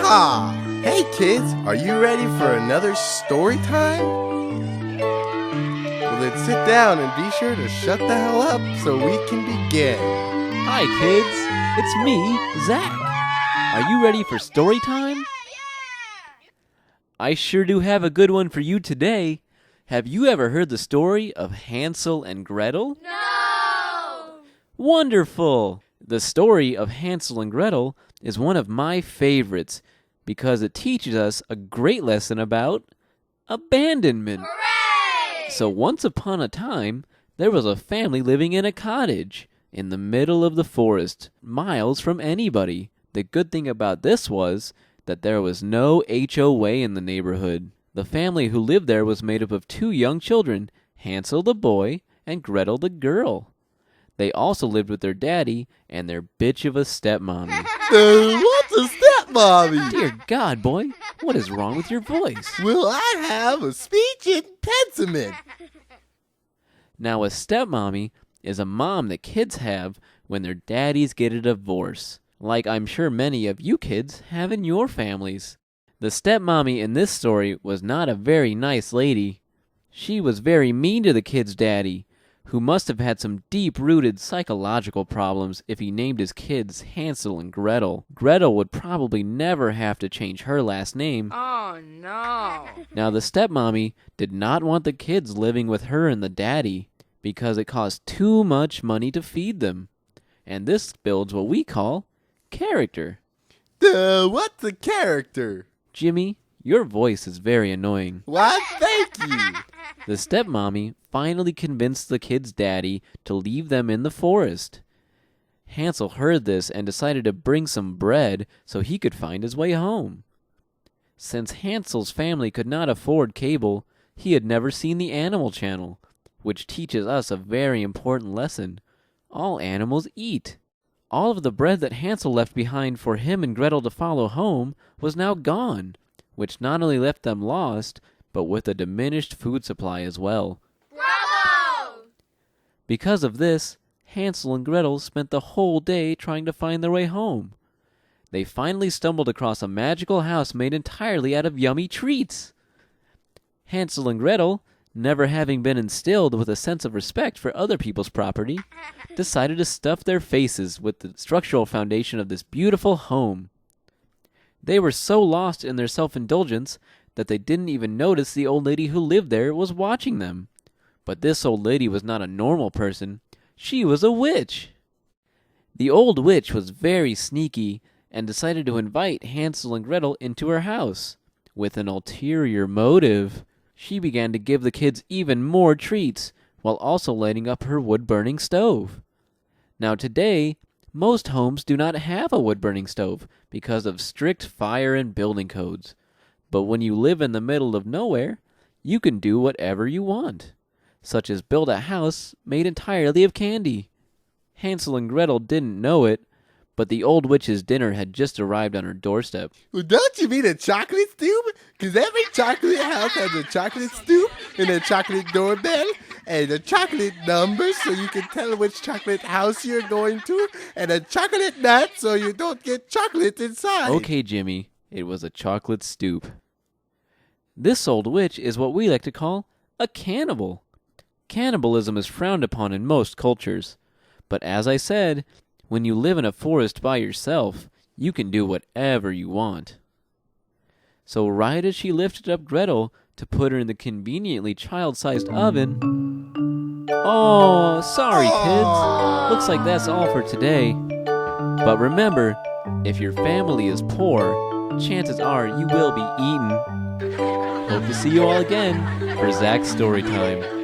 Yeehaw! Hey kids, are you ready for another story time? Well, then sit down and be sure to shut the hell up so we can begin. Hi kids, it's me, Zach. Are you ready for story time? I sure do have a good one for you today. Have you ever heard the story of Hansel and Gretel? No! Wonderful! The story of Hansel and Gretel is one of my favorites because it teaches us a great lesson about abandonment. Hooray! So once upon a time, there was a family living in a cottage in the middle of the forest, miles from anybody. The good thing about this was that there was no HOA in the neighborhood. The family who lived there was made up of two young children, Hansel the boy and Gretel the girl. They also lived with their daddy and their bitch of a stepmommy. What's a stepmommy? Dear God, boy, what is wrong with your voice? Well, I have a speech impediment. Now, a stepmommy is a mom that kids have when their daddies get a divorce, like I'm sure many of you kids have in your families. The stepmommy in this story was not a very nice lady. She was very mean to the kid's daddy, who must have had some deep-rooted psychological problems if he named his kids Hansel and Gretel. Gretel would probably never have to change her last name. Oh, no. Now, the stepmommy did not want the kids living with her and the daddy because it cost too much money to feed them. And this builds what we call character. What's a character? Jimmy, your voice is very annoying. Why, thank you. The stepmommy finally convinced the kid's daddy to leave them in the forest. Hansel heard this and decided to bring some bread so he could find his way home. Since Hansel's family could not afford cable, he had never seen the Animal Channel, which teaches us a very important lesson. All animals eat. All of the bread that Hansel left behind for him and Gretel to follow home was now gone, which not only left them lost, but with a diminished food supply as well. Bravo! Because of this, Hansel and Gretel spent the whole day trying to find their way home. They finally stumbled across a magical house made entirely out of yummy treats. Hansel and Gretel, never having been instilled with a sense of respect for other people's property, decided to stuff their faces with the structural foundation of this beautiful home. They were so lost in their self-indulgence that they didn't even notice the old lady who lived there was watching them. But this old lady was not a normal person. She was a witch. The old witch was very sneaky and decided to invite Hansel and Gretel into her house. With an ulterior motive, she began to give the kids even more treats while also lighting up her wood-burning stove. Now today, most homes do not have a wood-burning stove because of strict fire and building codes. But when you live in the middle of nowhere, you can do whatever you want, such as build a house made entirely of candy. Hansel and Gretel didn't know it, but the old witch's dinner had just arrived on her doorstep. Well, don't you mean a chocolate stoop? Because every chocolate house has a chocolate stoop and a chocolate doorbell and a chocolate number so you can tell which chocolate house you're going to and a chocolate nut so you don't get chocolate inside. Okay, Jimmy, it was a chocolate stoop. This old witch is what we like to call a cannibal. Cannibalism is frowned upon in most cultures. But as I said, when you live in a forest by yourself, you can do whatever you want. So right as she lifted up Gretel to put her in the conveniently child-sized oven... Oh, sorry, kids. Looks like that's all for today. But remember, if your family is poor, chances are you will be eaten. Hope to see you all again for Zach's Storytime.